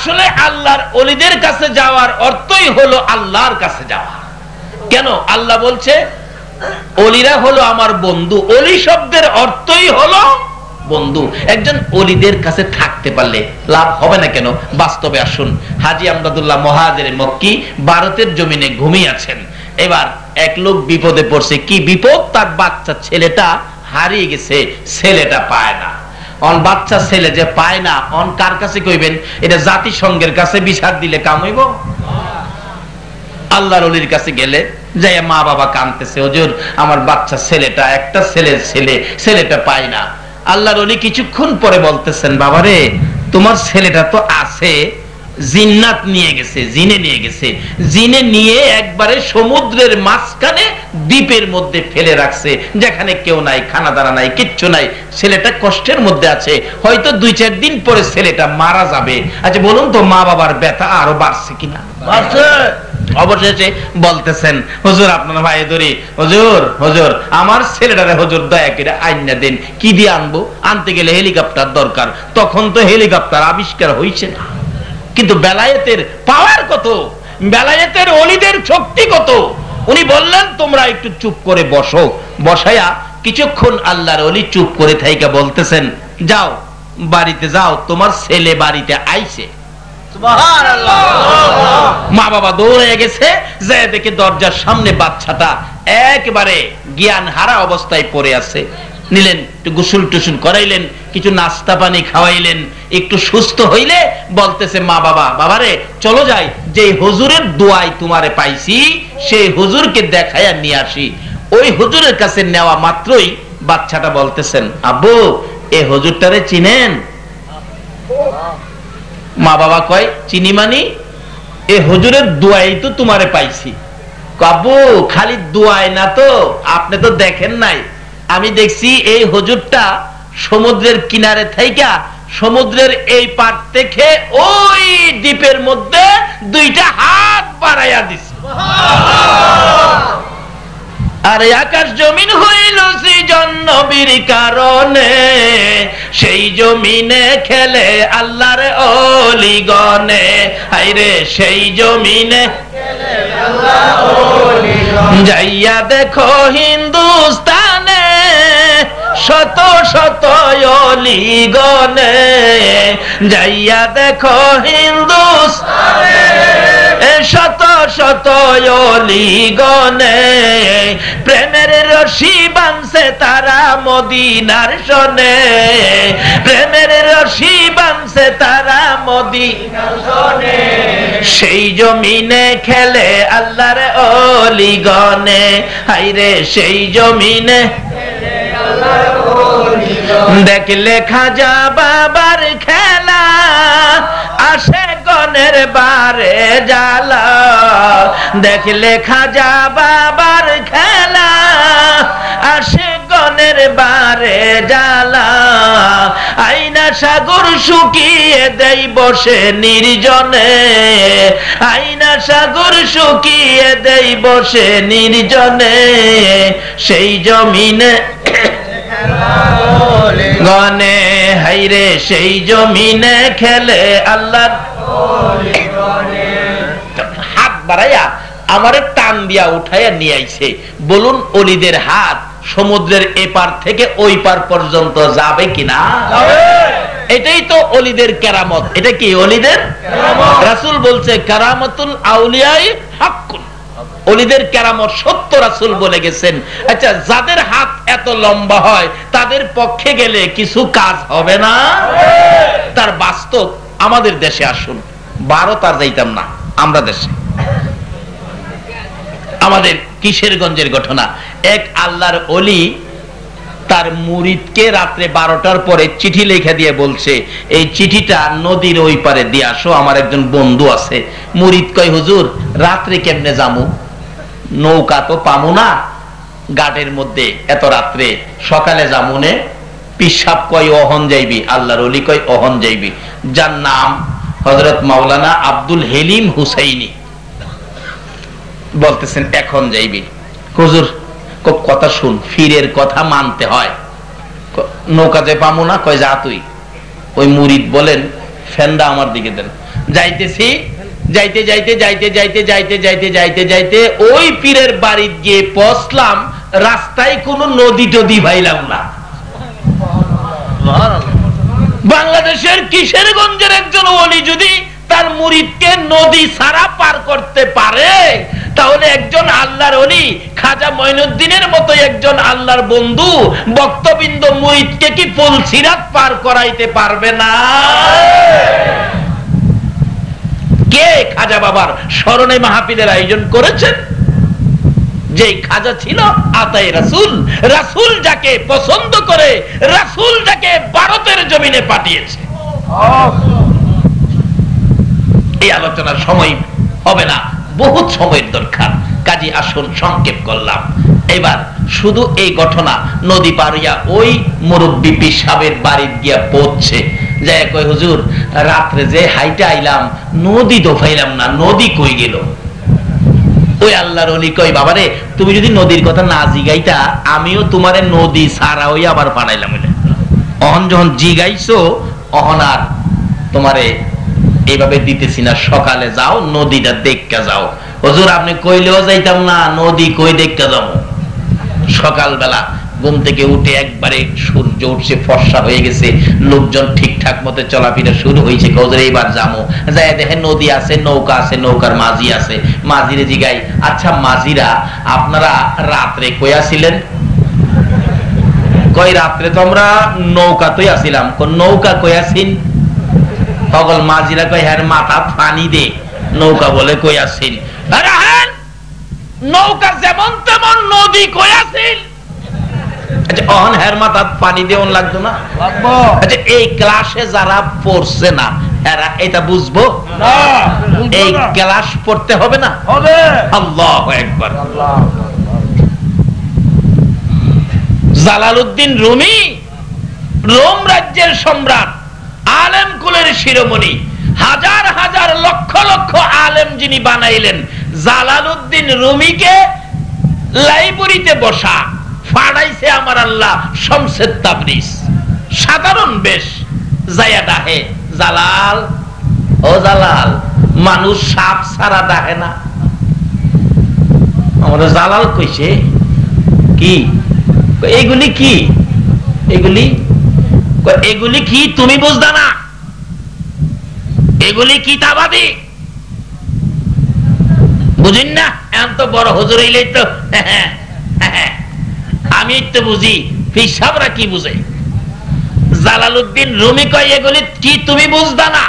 আসলে আল্লাহর ওলিদের কাছে যাওয়ার অর্থই হলো আল্লাহর কাছে যাওয়া। কেন? আল্লাহ বলছে ওলিরা হলো আমার বন্ধু। ওলি শব্দের অর্থই হলো বন্ধু। একজন ওলিদের কাছে থাকতে পারলে লাভ হবে না কেন? বাস্তবে আসুন। হাজী আমদাদুল্লাহ মুহাজিরে মক্কি ভারতের জমিনে ঘুমিয়ে আছেন। এবার এক লোক বিপদে পড়ছে। কি বিপদ? তার বাচ্চা ছেলেটা হারিয়ে গেছে, ছেলেটা পায় না। অন বাচ্চা ছেলে যে পায় না, অন কার কাছে কইবেন? এটা জাতিসংঘের কাছে বিচার দিলে কাম হইব? আল্লাহর ওলির কাছে গেলে যাই মা বাবা কাঁদতেছে, হুজুর আমার বাচ্চা ছেলেটা, একটা ছেলেটা পাই না। আল্লাহর ওলি কিছুক্ষণ পরে বলতেছেন, বাবারে তোমার ছেলেটা তো আছে, জিন্নাত নিয়ে গেছে, জিনে নিয়ে গেছে। জিনে নিয়ে একবারে সমুদ্রের মাঝখানে দ্বীপের মধ্যে ফেলে রাখছে, যেখানে কেউ নাই, খানা দানা নাই, কিচ্ছু নাই। ছেলেটা কষ্টের মধ্যে আছে, হয়তো 2-4 দিন পরে ছেলেটা মারা যাবে। আচ্ছা বলুন তো, মা বাবার ব্যথা আরো বাড়ছে কিনা? বাড়ছে। অবশেষে বলতেছেন, হুজুর আপনার ভাই ধরি, হুজুর আমার ছেলেটারে হুজুর দয়া করে আইনা দেন। কি দিয়ে আনবো? আনতে গেলে হেলিকপ্টার দরকার। তখন তো হেলিকপ্টার আবিষ্কার হইছে না। কিন্তু বেলায়েতের পাওয়ার কত, বেলায়েতের ওলিদের শক্তি কত! উনি বললেন তোমরা একটু চুপ করে বসো। বসায়া কিছুক্ষণ আল্লাহর ওলি চুপ করে থাইকা বলতেছেন, যাও বাড়িতে যাও, তোমার ছেলে বাড়িতে আইছে। সুবহানাল্লাহ। মা বাবা দৌড়ে গেছে, যে দেখে দরজার সামনে বাচ্চাটা একেবারে জ্ঞান হারা অবস্থায় পড়ে আছে। নিলেন, একটু গোসল টুসুল করাইলেন, কিছু নাস্তা পানি খাওয়াইলেন। একটু সুস্থ হইলে বলতেছে মা বাবা, বাবারে চলো যাই, যে হুজুরের দোয়ায় তোমারে পাইছি সেই হুজুরকে দেখাইয়া নিয়ে আসি। ওই হুজুরের কাছে নেওয়া মাত্রই বাচ্চাটা বলতেছেন, আব্বু এ হুজুরটারে চিনেন? মা বাবা কয়, চিনি মানি? এ হুজুরের দোয়াই তো তোমারে পাইছি। আব্বু খালি দোয়ায় না তো, আপনি তো দেখেন নাই। আমি দেখছি এই হুজুরটা সমুদ্রের কিনারে থাইকা সমুদ্রের এই পার থেকে ওই দ্বীপের মধ্যে 2টা হাত বাড়াইয়া দিছে। আর আকাশ জমিন হইল সৃজন নবীর কারণে, সেই জমিনে খেলে আল্লাহর ওলিগণে। হায়রে সেই জমিনে খেলে আল্লাহর ওলিগণে। যাইয়া দেখো হিন্দুস্তানে শত শত ওলিগণে। যাইয়া দেখো হিন্দুস্তানে শত শত ওলিগণে। প্রেমের রশি বাঁধছে তারা মদিনার শনে, প্রেমের রশি বাঁধছে তারা মদিনার শনে। সেই জমিনে খেলে আল্লাহর ওলিগণে। হায়রে সেই জমিনে খেলে আল্লাহর ওলিগণে। দেখলে খাজা বাবার খেলা, আসে গনের বারে জ্বালা। দেখলে খাজা বাবার খেলা, আসে গনের বারে জ্বালা। আইনা সাগর শুকিয়ে দেই বসে নির্জনে, আইনা সাগর শুকিয়ে দেই বসে নির্জনে। সেই জমিনে গনে। হাইরে সেই জমিনে খেলে আল্লাহর ওলিগণে। হাত বাড়াইয়া আমারে টান দিয়া উঠাইয়া নিয়ে আইছে। বলুন ওলিদের হাত সমুদ্রের এপার থেকে ওই পার পর্যন্ত যাবে কিনা? এটাই তো ওলিদের কেরামত। এটা কি ওলিদের কেরামত? রাসূল বলছে কারামাতুল আউলিয়াই হাক্কুন। ওলিদের কেরামত সত্য, রাসূল বলে গেছেন। আচ্ছা যাদের হাত এত লম্বা হয় তাদের পক্ষে গেলে কিছু কাজ হবে না? তার বাস্তব আমাদের দেশে আসুন। ভারত আর যাইতাম না, আমরা দেশে আমাদের কিশোরগঞ্জের ঘটনা। এক আল্লাহর ওলি তার মুরিদকে রাত্রে 12টার পরে চিঠি লিখে দিয়ে বলছে, এই চিঠিটা নদীর ওই পারে দিয়ে আসো, আমার একজন বন্ধু আছে। মুরিদ কয়, হুজুর রাত্রে কেমনে যামু? নৌকা তো পামু না ঘাটের মধ্যে এত রাত্রে, সকালে যামুনে। পিসাব কয় অহন যাইবি। আল্লাহর ওলি কয় অহন যাইবি। যার নাম হযরত মাওলানা আব্দুল হেলিম হুসাইনি বলতেছেন এখন যাইবি। হুজুর কথা শুন, ফিরের কথা মানতে হয়। নৌকা যে পামু না, কয় যা তুই। ওই মুরিদ বলেন, ফেন্দা আমার দিকে দেন। যাইতেছি, যাইতে যাইতে যাইতে যাইতে যাইতে যাইতে যাইতে যাইতে ওই পীরের বাড়ি গিয়ে পৌঁছলাম, রাস্তায় কোনো নদী টদী ভাইলাম না। বাংলাদেশের কিশোরগঞ্জের একজন ওলি যদি তার মুরিদকে নদী ছাড়া পার করতে পারে, তাহলে একজন আল্লাহর ওলি খাজা মঈনুদ্দিনের মতো একজন আল্লাহর বন্ধু বক্তবিন্দ মুরিদকে কি ফুলসিরাত পার করাইতে পারবে না? কে খাজা বাবার স্মরণে মাহফিলের আয়োজন করেছেন? যে খাজা ছিল আতাই রাসূল, রাসূল যাকে পছন্দ করে, রাসূল যাকে ভারতের জমিনে পাঠিয়েছে। এই আলোচনার সময় হবে না, বহুত সময়ের দরকার, কাজী আসল সংক্ষেপ করলাম। এবার শুধু এই ঘটনা, নদী পারিয়া ওই মুরব্বী পীর সাহেবের বাড়ি গিয়া পৌঁছে যায়, কই হুজুর রাত্রে যে হাইটা আইলাম নদী তো পাইলাম না, নদী কই গেল? ওই আল্লাহর ওলি কই, বাবারে তুমি যদি নদীর কথা না জিগাইতা, আমিও তোমারে নদী ছাড়া ওই আবার পাঠাইলাম। অহন যখন জিগাইছো, অহন আর তোমারে এইভাবে দিতেছি না, সকালে যাও নদীটা দেখতে যাও। হুজুর আপনি কইলেও যাইতাম না, নদী কই দেখতে যাবো? সকালবেলা ঘুম থেকে উঠে একবারে সূর্য উঠছে, ফর্সা হয়ে গেছে, লোকজন ঠিকঠাক মতো চলাফেরা শুরু হয়েছে। হুজুর এইবার যাবো, যাই দেখে নদী আছে, নৌকা আছে, নৌকার মাঝি আছে। মাঝিরে জিগাই, আচ্ছা মাঝিরা আপনারা রাত্রে কইয়া ছিলেন? কই রাত্রে তো আমরা নৌকাতেই আসিলাম। নৌকা কইয়াছিন? সকল মাঝিরা কই হ্যাঁ মাথা পানি দে, নৌকা বলে কইয়াছিন। নৌকা যেমন তেমন, নদী কইয়াছিন। আচ্ছা অহন হ্যার মাথা পানি দেওয়ান লাগতো না? আচ্ছা এই ক্লাসে যারা পড়ছে না এরা এটা বুঝবো? এই ক্লাস পড়তে হবে না? আল্লাহু আকবার। জালালউদ্দিন রুমি, রোম রাজ্যের সম্রাট, আলেম কুলের শিরোমণি, হাজার হাজার লক্ষ লক্ষ আলেম যিনি বানাইলেন, জালালউদ্দিন রুমিকে লাইব্রেরিতে বসা ফাড়াইছে আমার আল্লাহ শমসেদ তাবরিজ। সাধারণ বেশ যায়া ডাহে, জালাল ও জালাল। মানুষ সাপ ছাড়া ডাহে না। আমার জালাল কইছে কি এগুলি কি? এগুলি এগুলি কি তুমি বুঝদা না? এগুলি কিতাবাদি বুঝিন না? এখন তো বড় হুজুর হইলেই তো আমি তো বুঝি, ফিসাবরা কি বুঝে? জালালউদ্দিন রুমি কয় এগুলি কি তুমি বুঝদা না?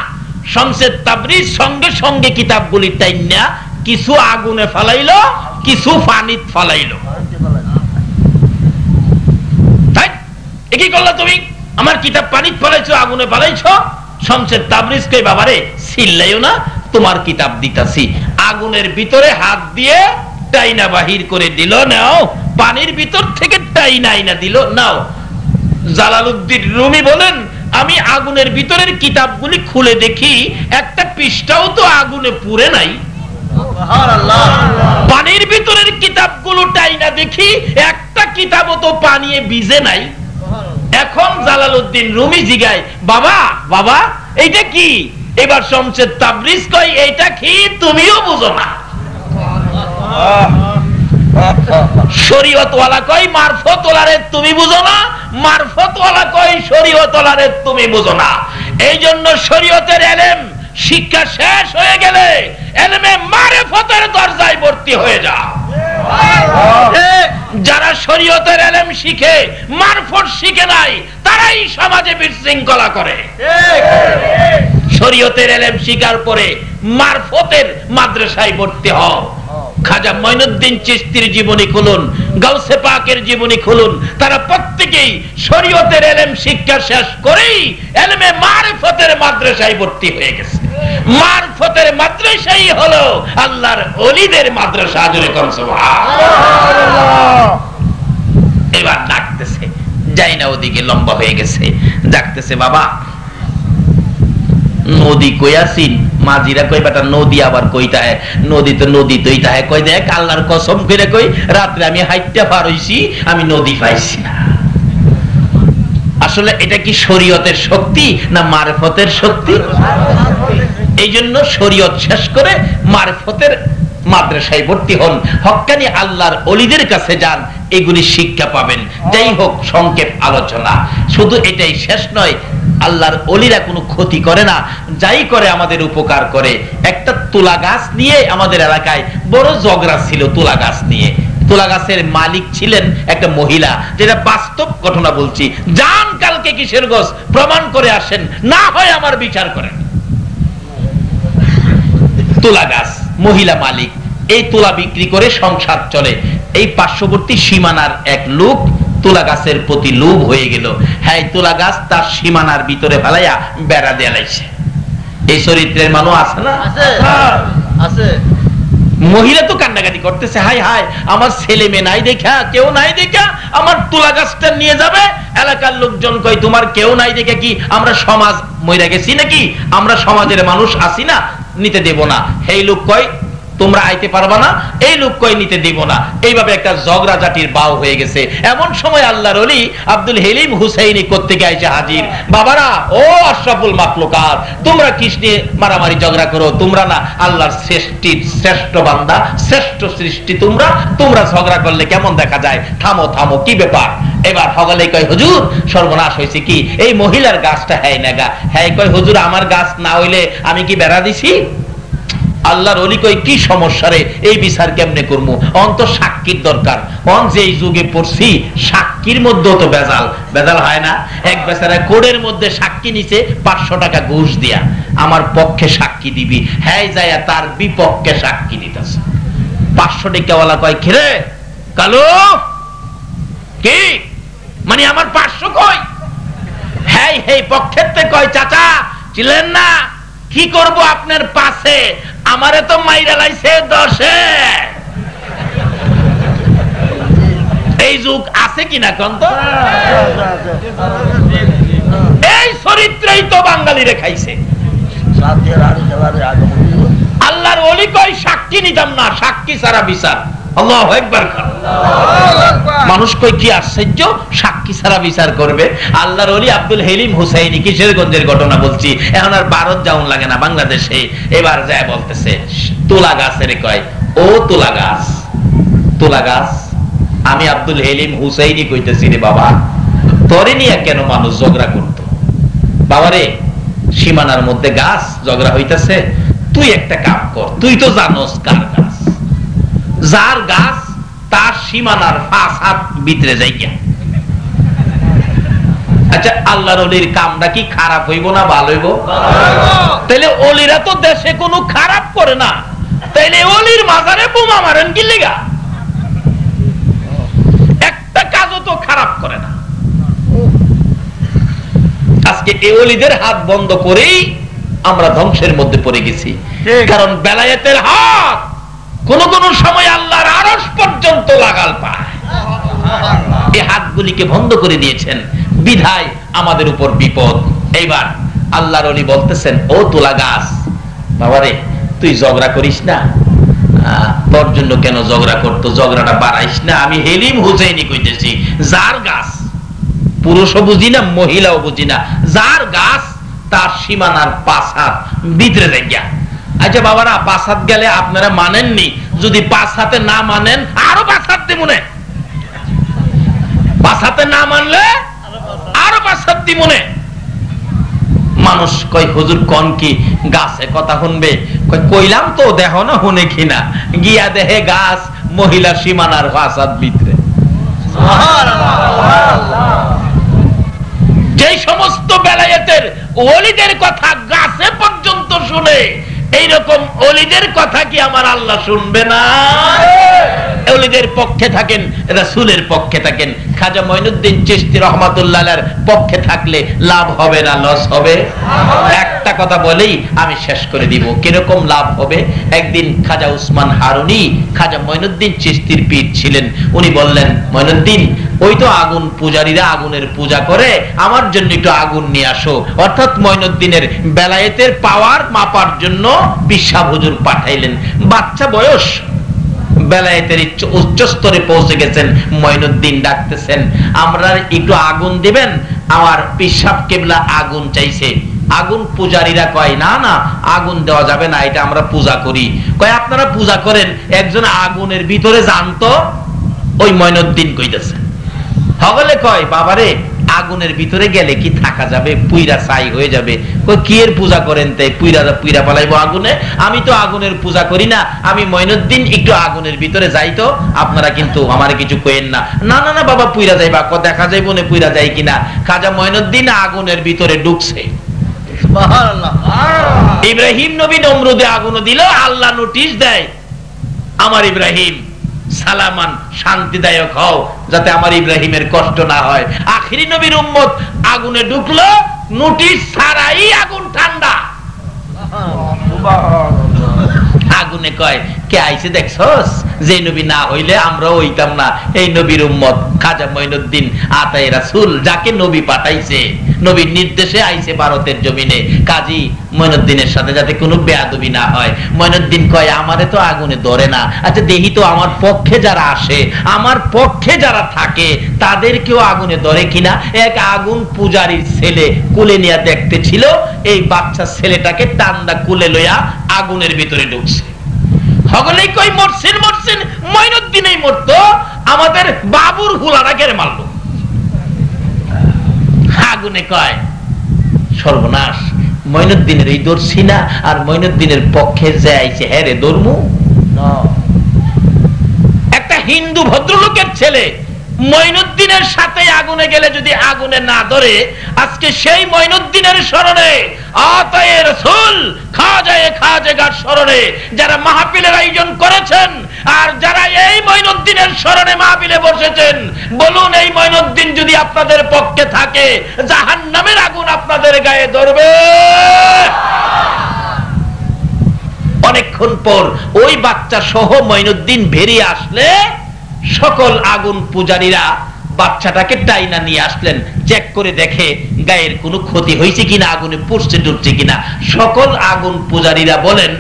শমসেদ তাবরিজ সঙ্গে সঙ্গে কিতাবগুলি টাইনা কিছু আগুনে ফালাইলো, কিছু পানিতে ফালাইলো। তাই কি করলা তুমি? আমার কিতাব পানিতে ফালাইছো, আগুনে ফালাইছো। শমসেদ তাবরিজ কই বাবারে চিল্লাইও না, তোমার কিতাব দিতাছি। আগুনের ভিতরে হাত দিয়ে টাইনা বাহির করে দিল, নাও। পানির ভিতর থেকে টাইনা আইনা দিল, নাও। জালালউদ্দিন রুমি বলেন, আমি আগুনের ভিতরের কিতাবগুলি খুলে দেখি একটা পৃষ্ঠাও তো আগুনে পুড়ে নাই। পানির ভিতরের কিতাবগুলো টাইনা দেখি একটা কিতাবও তো পানিয়ে ভিজে নাই। এখন জালালউদ্দিন রুমি জিগায়, বাবা বাবা এইটা কি? এবার শমসেদ তাবরিজ কই এইটা কি তুমিও বুঝো না? শরীয়তওয়ালা কই মারফতওয়ালারে তুমি বুঝো না, মারফতওয়ালা কই শরীয়তওয়ালারে তুমি বুঝো না। এই জন্য শরীয়তের ইলম শিক্ষা শেষ হয়ে গেলে ইলমে মারিফতের দরজায় ভর্তি হয়ে যাও। যারা শরীয়তের ইলম শিখে মারফত শিখে নাই, তারাই সমাজে বিশৃঙ্খলা করে। শরীয়তের ইলম শিখার পরে মারফতের মাদ্রাসায় ভর্তি হও। খাজা মঈনুদ্দিন চিশতির জীবনী খুলুন, গাউসে পাকের জীবনী খুলুন, তারা প্রত্যেকেই শরীয়তের ইলম শিক্ষা শেষ করেই ইলমে মারিফতের মাদ্রাসায় ভর্তি হয়ে গেছে। মারফতের মাদ্রাসাই হলো আল্লাহর ওলিদের মাদ্রাসা। জোরে কোন সুবহানাল্লাহ। এবার ডাকতেছে, যাই না ওদিকে লম্বা হয়ে গেছে, ডাকতেছে বাবা নদী কইয়াছিন? মাঝিরা কই বেটা নদী আবার কইতা হয়? নদী তো নদী তৈ তাহে। কই দেখ আল্লাহর কসম করে কই রাত্রে আমি হাইটটা পার হইছি, আমি নদী পাইছি না। আসলে এটা কি শরীয়তের শক্তি না মারফতের শক্তি? এই জন্য শরীয়ত শেষ করে মারফতের মাদ্রাসায় ভর্তি হন, হক্কানি আল্লাহর ওলিদের কাছে যান, এগুলি শিক্ষা পাবেন। যাই হোক, সংক্ষেপ আলোচনা। শুধু এটাই শেষ নয়, আল্লাহর ওলিরা কোনো ক্ষতি করে না, যাই করে আমাদের উপকার করে। একটা তুলা গাছ নিয়ে আমাদের এলাকায় বড় ঝগড়া ছিল। তুলা গাছ নিয়ে, তুলা গাছের মালিক ছিলেন একটা মহিলা, যেটা বাস্তব ঘটনা বলছি। যান কালকে কিশোরগঞ্জ, প্রমাণ করে আসেন, না হয় আমার বিচার করেন। তুলা গাছ, মহিলা মালিক, এই তুলা বিক্রি করে সংসার চলে। এই পার্শ্ববর্তী সীমানার এক লোক তুলা গাছের প্রতি লোভ হয়ে গেল। হ্যাঁ, তুলা গাছ তার সীমানার ভিতরে ফেলাইয়া বেড়া দিয়ে লাইছে। এই চরিত্রের মানুষ আছে না? আছে। মহিলা তো কান্নাকাটি করতেছে, হাই হাই, আমার ছেলে মেয়ে নাই দেখা, কেউ নাই দেখা আমার তুলা গাছটা নিয়ে যাবে। এলাকার লোকজন কয়, তোমার কেউ নাই দেখা কি আমরা সমাজ মইরা গেছি নাকি? আমরা সমাজের মানুষ আছি না, নিতে দেব না। এই লোক কয় তোমরা আইতে পারবা না, এই লোক কয় নিতে দেব না। এইভাবে একটা ঝগড়াঝাটির বাও হয়ে গেছে। এমন সময় আল্লাহর ওলি আব্দুল হেলিম হুসাইনি কোত্থেকে আইছে হাজির। বাবারা, ও আশরাফুল মাখলুকাত, তোমরা কিসনে মারামারি ঝগড়া করো? তোমরা না আল্লাহর শ্রেষ্ঠ বান্দা, শ্রেষ্ঠ সৃষ্টি। তোমরা ঝগড়া করলে কেমন দেখা যায়? থামো থামো, কি ব্যাপার? এবার হগলে কয়, হুজুর সর্বনাশ হয়েছে কি, এই মহিলার গাছটা হ্যাঁ নাগা। হ্যাঁ কয়, হুজুর আমার গাছ না হইলে আমি কি বেড়া দিছি? আল্লাহর ওলি কই, কি সমস্যা রে, এই বিচার কেমনে করবো? অন্ত সাক্ষীর দরকার। অন যে যুগে পড়ছি, সাক্ষীর মধ্যেও তো বেজাল হয় না। এক বেচারা কোর্টের মধ্যে সাক্ষী নিছে 500 টাকা ঘুষ দিয়া, আমার পক্ষে সাক্ষী দিবি। হ্যাঁ যাইয়া তার বিপক্ষে সাক্ষী দিতেছে। 500 টাকাওয়ালা কয়, খেরে কালো কি মানে আমার 500 কই? হ্যাঁ এই পক্ষের কয়, চাচা ছিলেন না, কি করব আপনার পাশে, আমারে তো মাইরা লাইছে 10-এ। এই যুগ আছে কিনা কোন তো? এই চরিত্রই তো বাঙালি রেখাইছে। আল্লাহর ওলি কয়, সাক্ষী নিতাম না, সাক্ষী ছাড়া বিচার। আল্লাহু আকবার। মানুষ কই, কি আশ্চর্য, সাক্ষী ছাড়া বিচার করবে? আল্লাহর ওলি আব্দুল হেলিম হুসাইনি, কিশোরগঞ্জের ঘটনা বলছি, এখন আর ভারত যাওন লাগে না, বাংলাদেশে। এবার যায় বলতেছে, তুলা গাছের কয়, ও তুলা গাছ, তুলা গাছ, আমি আব্দুল হেলিম হুসাইনি কইতেছি রে বাবা, তোরে নিয়ে কেন মানুষ ঝগড়া করত? বাবারে, সীমানার মধ্যে গাছ ঝগড়া হইতেছে, তুই একটা কাম কর, তুই তো জানোস কার গাছ, যার গাছ তার সীমানার 5 হাত ভিতরে যাইয়া। আচ্ছা, আল্লাহর ওলির কামটা কি খারাপ হইব না ভালো হইব? তাইলে ওলিরা তো দেশে কোনো খারাপ করে না, তাইলে ওলির মাজারে বোমা মারেন কি লিগা? একটা কাজও তো খারাপ করে না। আজকে এই ওলিদের হাত বন্ধ করেই আমরা ধ্বংসের মধ্যে পড়ে গেছি। কারণ বেলায়েতের হাত কোন কোন সময় আল্লাহর আরশ পর্যন্ত লাগাল পায়। এই হাতগুলিকে বন্ধ করে দিয়েছেন, বিধায় আমাদের উপর বিপদ। এইবার আল্লাহর ওলি বলতেছেন, ও তুলা গাছ, বাবারে তুই ঝগড়া করিস না, তোর জন্য কেন ঝগড়া করতো, ঝগড়াটা বাড়াইস না। আমি হেলিম হুসাইনি কইতেছি, যার গাছ, পুরুষও বুঝি না মহিলাও বুঝি না, যার গাছ তার সীমানার 5 হাত ভিতরে যাইয়া। আচ্ছা বাবারা, 5 হাত গেলে আপনারা মানেননি, যদি 5 হাতে না মানেন আরো 5 হাত দিমুনে, 5 হাতে না মানলে আরো 5 হাত দিমুনে। মানুষ কয়, হুজুর কোন কি, গাছে কথা শুনবে? কইলাম তো, দেখো না শুনে কিনা, গিয়া দেহে গাছ মহিলা সীমানার 5 হাত ভিতরে। যে সমস্ত বেলায়েতের ওলিদের কথা গাছে পর্যন্ত শুনে, এইরকম ওলিদের কথা কি আমার আল্লাহ শুনবে না? ওলিদের পক্ষে থাকেন, রাসূলের পক্ষে থাকেন। খাজা মঈনুদ্দিন চিশতি রাহমাতুল্লাহ আলাইহির পক্ষে থাকলে লাভ হবে না লস হবে? একটা কথা বলেই আমি শেষ করে দিব, কিরকম লাভ হবে। একদিন খাজা উসমান হারুনি, খাজা মঈনুদ্দিন চিশতির পীর ছিলেন, উনি বললেন, মঈনুদ্দিন, ওই তো আগুন পূজারীরা আগুনের পূজা করে, আমার জন্য একটু আগুন নিয়ে আসো। অর্থাৎ মঈনুদ্দিনের বেলায়েতের পাওয়ার মাপার জন্য পিসা হুজুর পাঠাইলেন। বাচ্চা বয়স, বেলায়েতের উচ্চ স্তরে পৌঁছে গেছেন। মঈনুদ্দিন ডাকতেছেন, আমরা একটু আগুন দিবেন, আমার পিসাব কেবলা আগুন চাইছে। আগুন পূজারীরা কয়, না না, আগুন দেওয়া যাবে না, এটা আমরা পূজা করি। কয় আপনারা পূজা করেন, একজন আগুনের ভিতরে জানতো। ওই মঈনুদ্দিন কইতেছে, হগলে কয়, বাবারে আগুনের ভিতরে গেলে কি থাকা যাবে? পুইরা ছাই হয়ে যাবে। কই কি এর পূজা করেন? তাই পুইরা পালাইবো আগুনে? আমি তো আগুনের পূজা করি না, আমি মঈনুদ্দিন, একটু আগুনের ভিতরে যাই তো, আপনারা কিন্তু আমারে কিছু কইেন না। না না না বাবা, পুইরা যাইবা, দেখা যাইব না পুইরা যাই কিনা। খাজা মঈনুদ্দিন আগুনের ভিতরে ঢুকছে। ইব্রাহিম নবী নমরুদে আগুন দিল, আল্লাহ নোটিশ দেয়, আমার ইব্রাহিম সালামান, শান্তিদায়ক হও, যাতে আমার ইব্রাহিমের কষ্ট না হয়। আখিরি নবীর উম্মত আগুনে ঢুকলো, নোটিশ ছাড়াই আগুন ঠান্ডা। আগুনে কয়, কে আইছে দেখছস? যে নবী না হইলে আমরা হইতাম না, এই নবীর উম্মত খাজা মঈনুদ্দিন আতায়ে রাসূল, যাকে নবী পাঠাইছে, নবীর নির্দেশে আইছে ভারতের জমিনে। কাজী মঈনুদ্দিনের সাথে যাতে কোনো বেয়াদবি না হয়। মঈনুদ্দিন কয়, আমারে তো আগুনে ধরে না, আচ্ছা দেখি তো আমার পক্ষে যারা আসে, আমার পক্ষে যারা থাকে, তাদেরকেও আগুনে ধরে কিনা। এক আগুন পূজারীর ছেলে কুলে নিয়ে দেখতে ছিল, এই বাচ্চা ছেলেটাকে টান্দা কুলে লইয়া আগুনের ভিতরে ঢুকছে। হগলেই কই মরছেন মরছেন, মঈনুদ্দিনই মরতো, আমাদের বাবুর হুলারা কেড়ে মারলো। আগুনে কয়, সর্বনাশ, মঈনুদ্দিনের এই দর্শি না, আর মঈনুদ্দিনের পক্ষে যে আইছে, হ্যাঁ রে ধর্মু। একটা হিন্দু ভদ্রলোকের ছেলে মঈনুদ্দিনের সাথে আগুনে গেলে যদি আগুনে না ধরে, আজকে সেই মঈনুদ্দিনের স্মরণে, আতায়ে রাসূল খাজাগার স্মরণে যারা মাহফিলের আয়োজন করেছেন, আর যারা এই মঈনুদ্দিনের স্মরণে মাহফিলে বসেছেন, বলুন এই মঈনুদ্দিন যদি আপনাদের পক্ষে থাকে, জাহান্নামের আগুন আপনাদের গায়ে ধরবে। অনেকক্ষণ পর ওই বাচ্চা সহ মঈনুদ্দিন বেরিয়ে আসলে, সকল আগুন পূজারীরা বাচ্চাটাকে টাইনা নিয়ে আসলেন। চেক করে দেখে গায়ের কোনো ক্ষতি হয়েছে কিনা, আগুনে পুড়ছে ডুবছে কিনা। সকল আগুন পূজারীরা বলেন,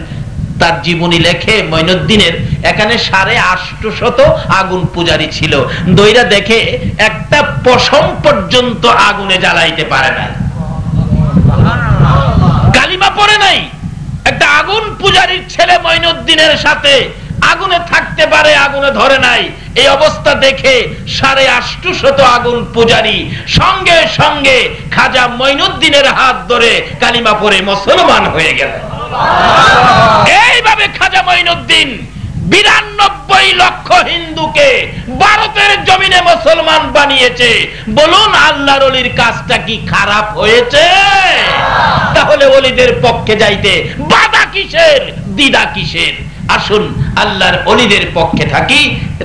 তার জীবনী লেখে, মঈনুদ্দিনের এখানে 850 আগুন পূজারী ছিল। দইরা দেখে একটা পশম পর্যন্ত আগুনে জ্বালাইতে পারে না, কালিমা পড়ে নাই। একটা আগুন পূজারীর ছেলে মঈনুদ্দিনের সাথে আগুনে থাকতে পারে, আগুনে ধরে নাই। এই অবস্থা দেখে 850 আগুন পূজারী সঙ্গে সঙ্গে খাজা মঈনুদ্দিনের হাত ধরে কালিমা পড়ে মুসলমান হয়ে গেল। এইভাবে খাজা মঈনুদ্দিন 92 লক্ষ হিন্দুকে ভারতের জমিনে মুসলমান বানিয়েছে। বলুন আল্লাহর ওলির কাজটা কি খারাপ হয়েছে? তাহলে ওলিদের পক্ষে যাইতে বাধা কিসের, দ্বিধা কিসের? আসুন আল্লাহর ওলিদের পক্ষে থাকি,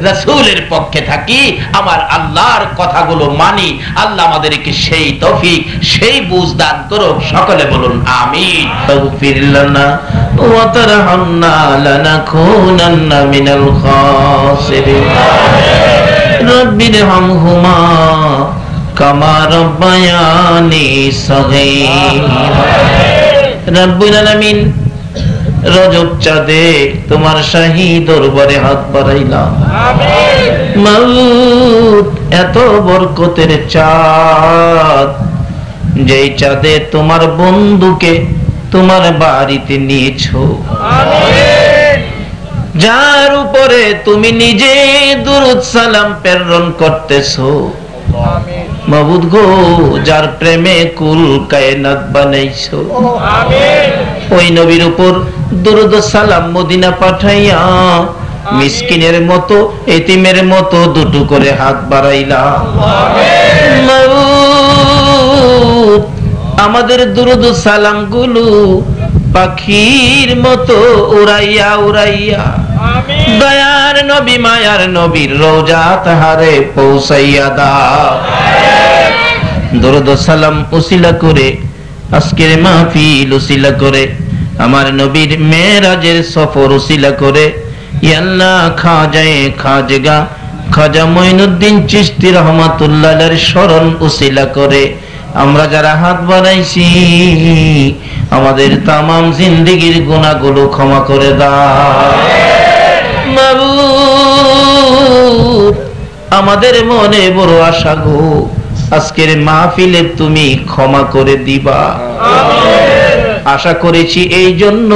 রাসূলের পক্ষে থাকি, আমার আল্লাহর কথাগুলো মানি। আল্লাহ আমাদেরকে সেই তৌফিক, সেই বুঝ দান করুক। সকলে বলুন আমিন। তাগফির লানা ওয়া তারহামনা লানাকুনান্না মিনাল খাসিরিন। রব্বিরহামহুমা কামা রাব্বায়ানি সগীরা। রব্বুল আলামিন, রজব চাঁদে তোমার শাহী দরবারে হাত বাড়াইলাম। মাউত এত বরকতের চাঁদ, যেই চাঁদে তোমার বন্ধুকে তোমার বাড়িতে নিয়েছো, যার উপরে তুমি নিজে দুরূদ সালাম প্রেরণ করতেছো। মাবুদ গো, যার প্রেমে কুল কায়নাত বানাইছো, ওই নবীর উপর দুরূদ সালাম মদিনা পাঠাইয়া মিসকিনের মতো, এতিমের মতো দুটো করে হাত বাড়াইলা। আমাদের দুরূদ সালাম গুলো পাখির মতো উড়াইয়া উড়াইয়া দয়ার নবী মায়ার নবীর রওজা তাহারে পৌঁছাইয়া দাও। দুরূদ সালাম উসিলা করে, আজকের মাহফিল উসিলা করে, আমার নবীর মেরাজের সফর উসিলা করে, ইয়া আল্লাহ খাজা মঈনুদ্দিন চিশতি রহমাতুল্লাহ আলাইহির স্মরণ উসিলা করে আমরা যারা হাত বাড়াইছি, আমাদের তামাম জিন্দেগীর গুনাহগুলো ক্ষমা করে দাও। মাবুদ আমাদের মনে বড় আশা গো, আজকের মাহফিলে তুমি ক্ষমা করে দিবা। আশা করেছি এই জন্য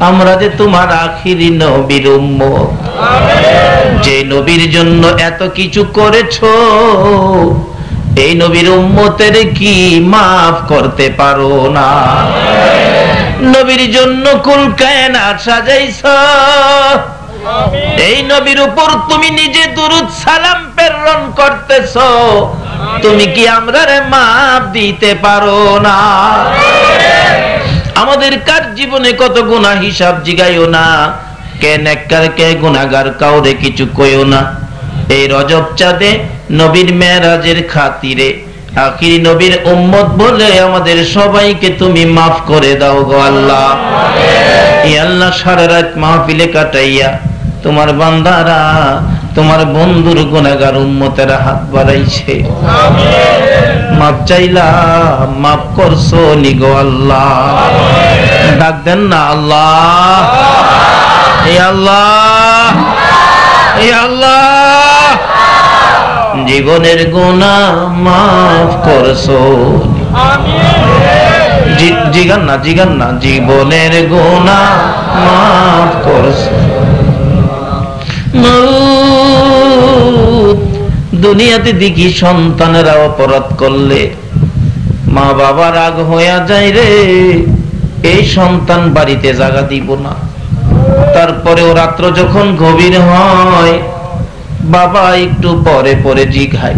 আমরা যে তোমার আখিরি নবীর উম্মত, যে নবীর জন্য এত কিছু করেছো, এই নবীর উম্মতের কি মাফ করতে পারো না? নবীর জন্য কুল কায়নাত সাজাইছো, এই নবীর উপর তুমি নিজে দুরূদ সালাম প্রেরণ করতেছো, তুমি কি আমরারে মাফ দিতে পারো না? আমাদের কার জীবনে কত গুনাহ হিসাব জিগাইও না, কে নেককার কে গুনাহগার কাউরে কিছু কইও না। এই রজব চাঁদে নবীর মেরাজের খাতিরে আখিরি নবীর উম্মত বলে আমাদের সবাইকে তুমি মাফ করে দাও গো আল্লাহ। এই আল্লাহ সারা রাত মাহফিলে কাটাইয়া তোমার বান্দারা, তোমার বন্ধুর গুনাহগার উম্মতেরা হাত বাড়াইছে, মাপ চাইলাম, মাফ করছো নি গো আল্লাহ। ডাক দেন না আল্লাহ, এই আল্লাহ, এই আল্লাহ, জীবনের গুনাহ মাফ করছো। জিগান না, জিগান না, জীবনের গুনাহ মাফ করছো। দুনিয়াতে দেখি সন্তানেরা অপরাধ করলে মা বাবা রাগ হইয়া যায় রে, এই সন্তান বাড়িতে জায়গা দিব না। তারপরেও রাত্র যখন গভীর হয়, বাবা একটু পরে পরে জিগায়,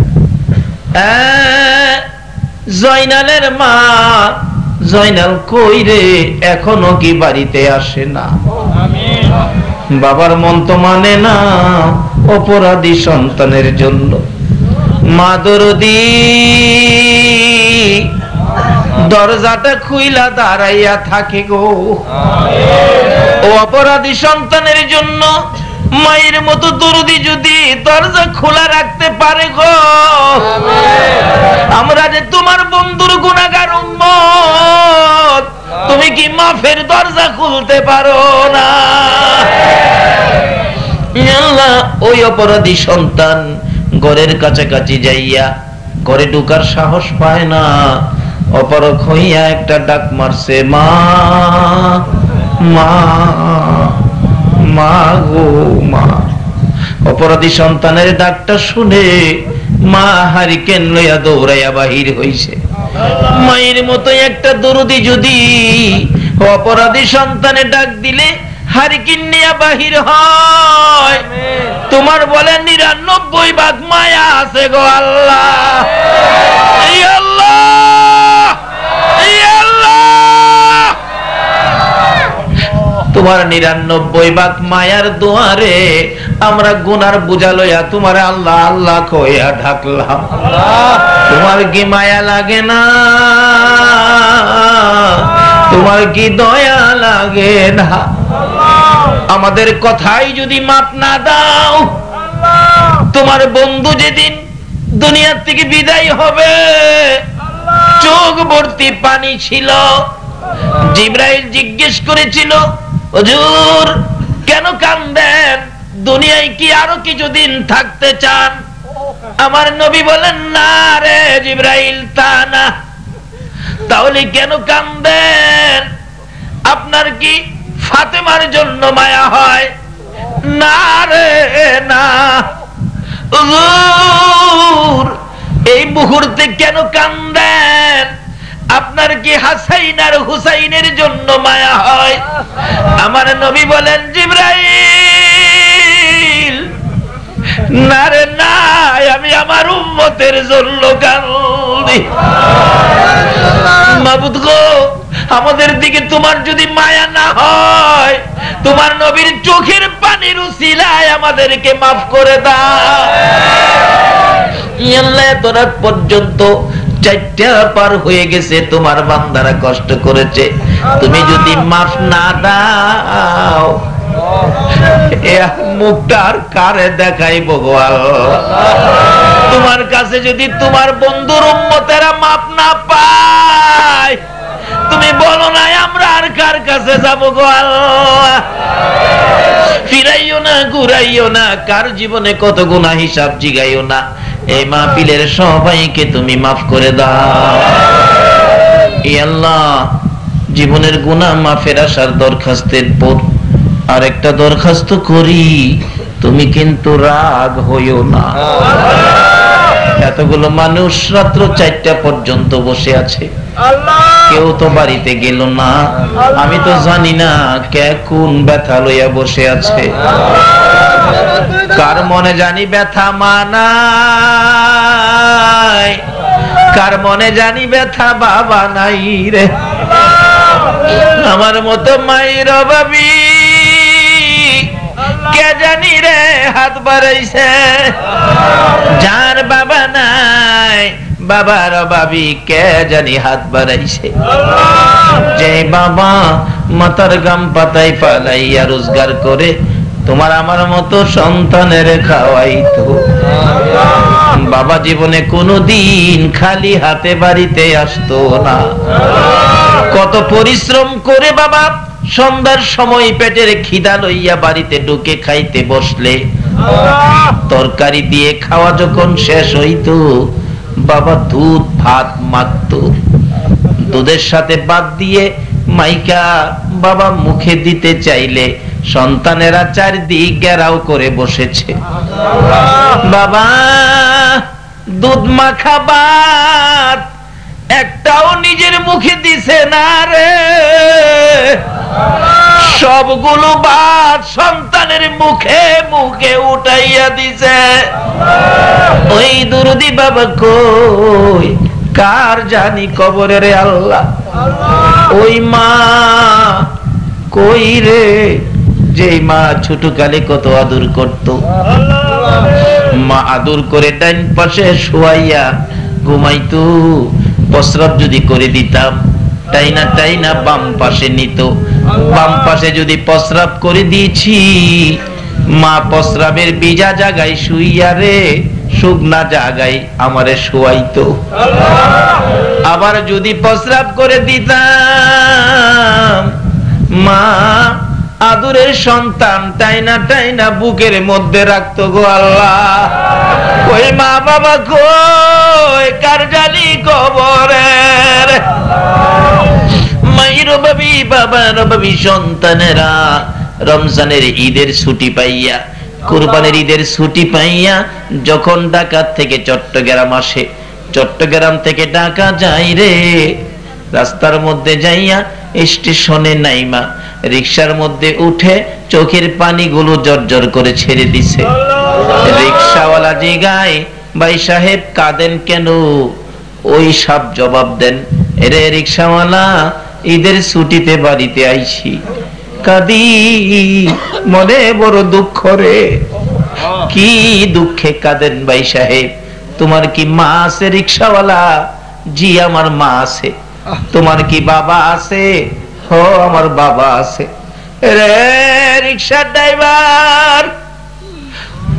জয়নালের মা, জয়নাল কই রে, এখনো কি বাড়িতে আসে না? বাবার মন তো মানে না অপরাধী সন্তানের জন্য। মা দরদি দরজাটা খুইলা দাঁড়াইয়া থাকে গো, ও অপরাধী সন্তানের জন্য মায়ের মতো দরদি যদি দরজা খোলা রাখতে পারে গো, আমরা যে তোমার বন্ধুর গুনাহগার উম্মত, তুমি কি মাফের দরজা খুলতে পারো না? আল্লাহ, ওই অপরাধী সন্তান ঘরের কাছাকাছি যাইয়া ঘরে ঢুকার সাহস পায় না, অপরক হইয়া একটা ডাক মারছে, মা, মা, মা গো মা। অপরাধী সন্তানের ডাকটা শুনে মা হারিকেন লইয়া দৌড়াইয়া বাহির হইছে। মায়ের মতো একটা দরদি যদি অপরাধী সন্তানে ডাক দিলে হারিকেন নিয়া বাহির হয়, তোমার বলে ৯৯ মায়া আছে গো আল্লাহ। এই আল্লাহ, এই আল্লাহ, তোমার ৯৯ মায়ার দুয়ারে আমরা গুনার বোঝা লইয়া তোমার আল্লাহ আল্লাহ কইয়া ঢাকলাম। তোমার কি মায়া লাগে না? তোমার কি দয়া লাগে না? আমাদের কথাই যদি মাপ না দাও, তোমার বন্ধু যেদিন দুনিয়ার থেকে বিদায় হবে, চোখ ভর্তি পানি ছিল। জিবরাইল জিজ্ঞেস করেছিল, হুজুর কেন কান্দেন? দুনিয়ায় কি আরো কিছুদিন থাকতে চান? আমার নবী বলেন, না রে জিবরাইল, তা না। তাহলে কেন কান্দেন? আপনার কি ফাতেমার জন্য মায়া হয়? না রে না। হুজুর এই মুহূর্তে কেন কান্দেন? আপনার কি হাসাইন আর হুসাইনের জন্য মায়া হয়? আমার নবী বলেন, জিবরাইল না রে না, আমি আমার উম্মতের জন্য কাঁদি। মাবুদ গো, আমাদের দিকে তোমার যদি মায়া না হয়, তোমার নবীর চোখের পানির উসিলায় আমাদেরকে মাফ করে দাও। আল্লাহ এত রাত পর্যন্ত ৪টা পার হয়ে গেছে, তোমার বান্দারা কষ্ট করেছে, তুমি যদি মাফ না দাও, মুখটা আর কারে দেখাইব গো আল্লাহ? তোমার কাছে যদি তোমার বন্ধুর উম্মতেরা মাফ না পায়, তুমি বলো না আমরা আর কার কাছে যাবো গো আল্লাহ? ফিরাইও না, ঘুরাইও না, কার জীবনে কত গুনাহ হিসাব জিগাইও না। এই মাহফিলের সবাইকে তুমি মাফ করে দাও। ই আল্লাহ, জীবনের গুনাহ মাফের আসার দরখাস্তের পর আরেকটা দরখাস্ত করি, তুমি কিন্তু রাগ হইও না। এতগুলো মানুষ রাত্র 4টা পর্যন্ত বসে আছে, কেউ তো বাড়িতে গেল না। আমি তো জানি না কে কোন ব্যথা লইয়া বসে আছে। কার মনে জানি ব্যথা মানাই, কার মনে জানি ব্যথা বাবা নাই রে। আমার মতো মায়ের অভাবী কে জানি রে হাত বাড়াইছে। যার বাবা নাই, বাবার অভাবী কে জানি হাত বাড়াইছে। যে বাবা মাথার গাম পাতায় পালাইয়া রোজগার করে তোমার আমার মতো সন্তানের খাওয়াইতো, বাবা জীবনে কোনোদিন খালি হাতে বাড়িতে আসতো না। কত পরিশ্রম করে বাবা সন্ধ্যার সময় পেটের খিদা লইয়া বাড়িতে ঢুকে খাইতে বসলে তরকারি দিয়ে খাওয়া যখন শেষ হইতো, বাবা দুধ ভাত মাখতো, দুধের সাথে ভাত দিয়ে মাইকা বাবা মুখে দিতে চাইলে সন্তানেরা চারদিক ঘেরাও করে বসেছে। বাবা দুধ মাখা ভাত একটাও নিজের মুখে দিছে না রে, সবগুলো ভাত সন্তানের মুখে মুখে উঠাইয়া দিছে। ওই দুরুদি বাবা কই, কার জানি কবরে রে আল্লাহ। ওই মা কই রে, যে মা ছোটকালে কত আদর করত। মা আদর করে ডাইন পাশে শুয়াইয়া ঘুমাইতো, প্রস্রাব যদি করে দিতাম টাইনা টাইনা বাম পাশে নিত। বাম পাশে যদি প্রস্রাব করে দিয়েছি, মা প্রস্রাবের ভিজা জায়গায় শুইয়া রে শুকনা জায়গায় আমারে শুয়াইতো। আবার যদি প্রস্রাব করে দিতাম, মা আদরের সন্তান টাইনা টাইনা বুকের মধ্যে রাখতো গো আল্লাহ। ওই মা বাবা কই, কার জানি কবরের। মায়ের ভাবি বাবার ভাবি সন্তানেরা রমজানের ঈদের ছুটি পাইয়া, কুরবানির ঈদের ছুটি পাইয়া যখন ঢাকা থেকে চট্টগ্রাম আসে, চট্টগ্রাম থেকে ঢাকা যাই রে, রাস্তার মধ্যে যাইয়া স্টেশনে নাইমা রিকশার মধ্যে উঠে চোখের পানিগুলো জর্জর করে ছেড়ে দিছে। রিকশাওয়ালা জিগায়, ভাই সাহেব কাঁদেন কেন? ওই সব জবাব দেন, এরে রিকশাওয়ালা ঈদের ছুটিতে বাড়িতে আইছি, কাঁদি, মনে বড় দুঃখ রে। কি দুঃখে কাঁদেন ভাই সাহেব? তোমার কি মা আছে রিকশাওয়ালা? জি আমার মা আছে। তোমার কি বাবা আছে? ও আমার বাবা আছে। রে রিকশা ড্রাইভার,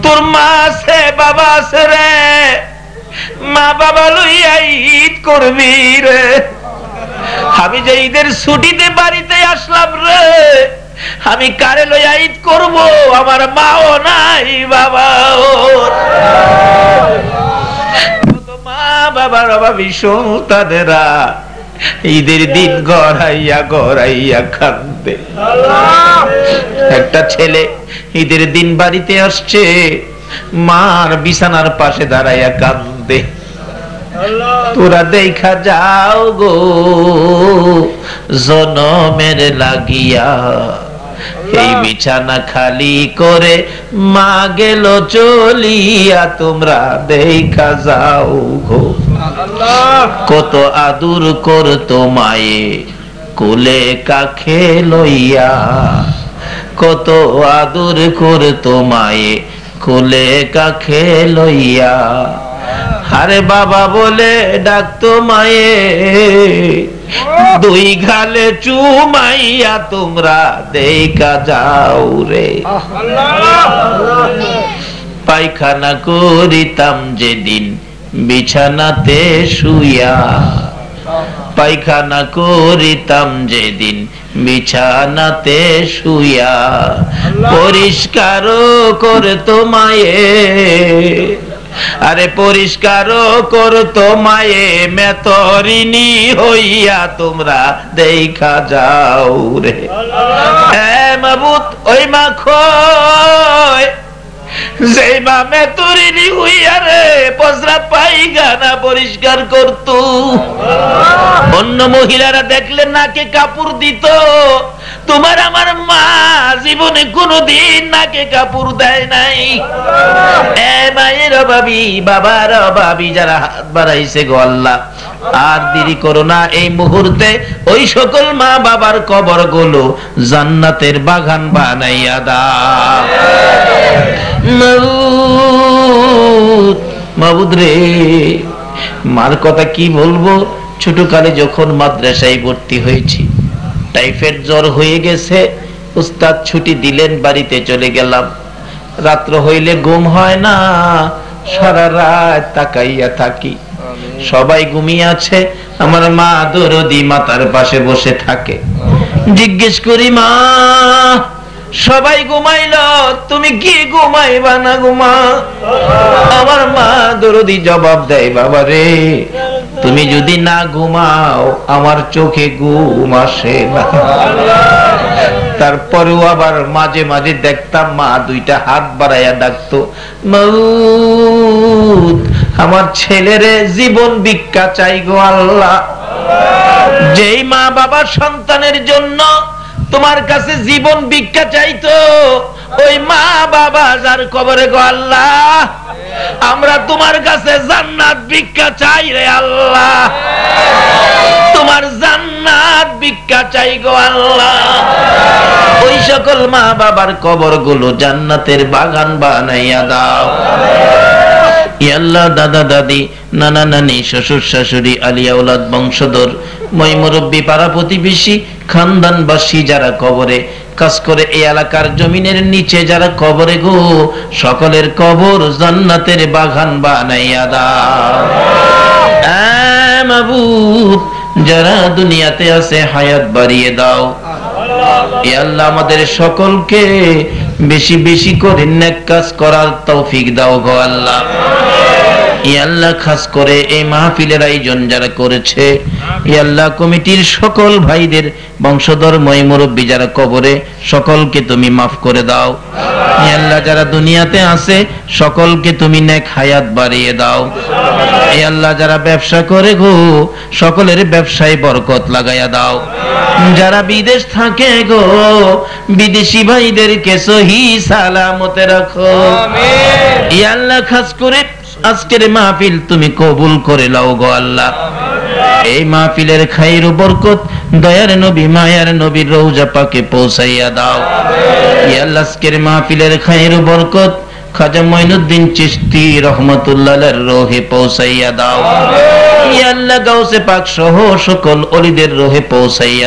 তোর মা আছে বাবা আছে রে, মা বাবা লইয়া ঈদ করবি রে। আমি যে ঈদের ছুটিতে বাড়িতে আসলাম রে, আমি কারে লইয়া ঈদ করবো? আমার মাও নাই বাবাও। মা বাবার অভাবী সন্তানেরা ঈদের দিন গড়াইয়া গড়াইয়া কাঁদবে। একটা ছেলে ঈদের দিন বাড়িতে আসছে, মার বিছানার পাশে দাঁড়াইয়া কাঁদবে। তোরা দেখা যাও গো জনমের লাগিয়া, এই বিছানা খালি করে মা গেল চলিয়া, তোমরা দেখা যাও গো। কত আদর করতো মায়ে কোলে কাখে লইয়া, কত আদর করতো মায়ে কোলে কাখে লইয়া। আরে বাবা বলে ডাকতো মায়ে, দুই গালে চুমাইয়া তোমরা দেখা যাও রে। পায়খানা করিতাম যেদিন বিছানাতে শুইয়া, পায়খানা করিতাম যেদিন বিছানাতে শুইয়া, পরিষ্কার করতো মায়ে, আরে পরিষ্কার করতো মায়ে, মেতরিনী হইয়া তোমরা দেখা যাও রে। মাবুদ ওই মা খয় যেই মা মেতরিনী হইয়া রে পসরা পায়খানা পরিষ্কার করতো, অন্য মহিলারা দেখলে নাকে কাপড় দিত, তোমার আমার মা জীবনে কোনদিন নাকে কাপড় দেয় নাই। মায়ের অভাবী, বাবার অভাবী যারা হাত বাড়াইছে গো আল্লাহ, আর দেরি করো না, এই মুহূর্তে ওই সকল মা বাবার কবর গুলো জান্নাতের বাগান বানাইয়া দাও। মাবুদ রে, মার কথা কি বলবো, ছোটকালে যখন মাদ্রাসায় ভর্তি হয়েছি, টাইফয়েড জ্বর হয়ে গেছে, উস্তাদ ছুটি দিলেন, বাড়িতে চলে গেলাম। রাত্র হইলে ঘুম হয় না, সারা রাত তাকাইয়া থাকি, সবাই ঘুমিয়ে আছে, আমার মা দরদি মাতার পাশে বসে থাকে। জিজ্ঞেস করি, মা সবাই ঘুমাইল, তুমি কি ঘুমাইবা না ঘুমা? আমার মা দরদি জবাব দেয়, বাবা রে তুমি যদি না ঘুমাও আমার চোখে ঘুম আসে না। তারপরেও আবার মাঝে মাঝে দেখতাম মা দুইটা হাত বাড়াইয়া ডাকতো, মাউত আমার ছেলেরে জীবন ভিক্ষা চাই গো আল্লাহ। যেই মা বাবা সন্তানের জন্য তোমার কাছে জীবন ভিক্ষা চাইতো, ওই মা বাবা যার কবরে গো আল্লাহ, আমরা তোমার কাছে জান্নাত ভিক্ষা চাই রে আল্লাহ, তোমার জান্নাত ভিক্ষা চাই গো আল্লাহ। ওই সকল মা বাবার কবর গুলো জান্নাতের বাগান বানাইয়া দাও। আল্লাহ দাদা দাদি, নানা নানি, শ্বশুর শাশুড়ি, আলিয়া ওলাদ, বংশধর, মই মুরব্বী, পাড়া প্রতিবেশী, খানদানবাসী যারা কবরে কাজ করে, এই এলাকার জমিনের নিচে যারা কবরে গো, সকলের কবর জান্নাতের বাগান বানাইয়া দাও। মাবুদ যারা দুনিয়াতে আছে হায়াত বাড়িয়ে দাও। আল্লাহ আমাদের সকলকে বেশি বেশি করে নেক কাজ করার তৌফিক দাও গো আল্লাহ। আল্লাহ খাস করে এই মাহফিলের আয়োজন যারা করেছে, আল্লাহ কমিটির সকল ভাইদের, বংশধর, মই মুরব্বী যারা কবরে, সকলকে তুমি মাফ করে দাও। আল্লাহ যারা দুনিয়াতে আছে সকলকে তুমি নেক হায়াত বাড়িয়ে দাও। আল্লাহ যারা ব্যবসা করে গো, সকলের ব্যবসায় বরকত লাগাইয়া দাও। যারা বিদেশ থাকে গো, বিদেশি ভাইদেরকে সহি সালামতে রাখো। আল্লাহ খাস করে আজকের মাহফিল তুমি কবুল করে নাও গো আল্লাহ। এই মাহফিলের খাইর ও বরকত দয়ার নবী মায়ার নবীর রওজা পাকে পৌঁছাইয়া দাও। আল্লাহ আজকের মাহফিলের খাইর ও বরকত খাজা মঈনুদ্দিন চিশতি রহমাতুল্লাহ আলাইহির রূহে পৌঁছাইয়া দাও। আল্লাহ গাউসে পাক সহ সকল ওলিদের রূহে পৌঁছাইয়া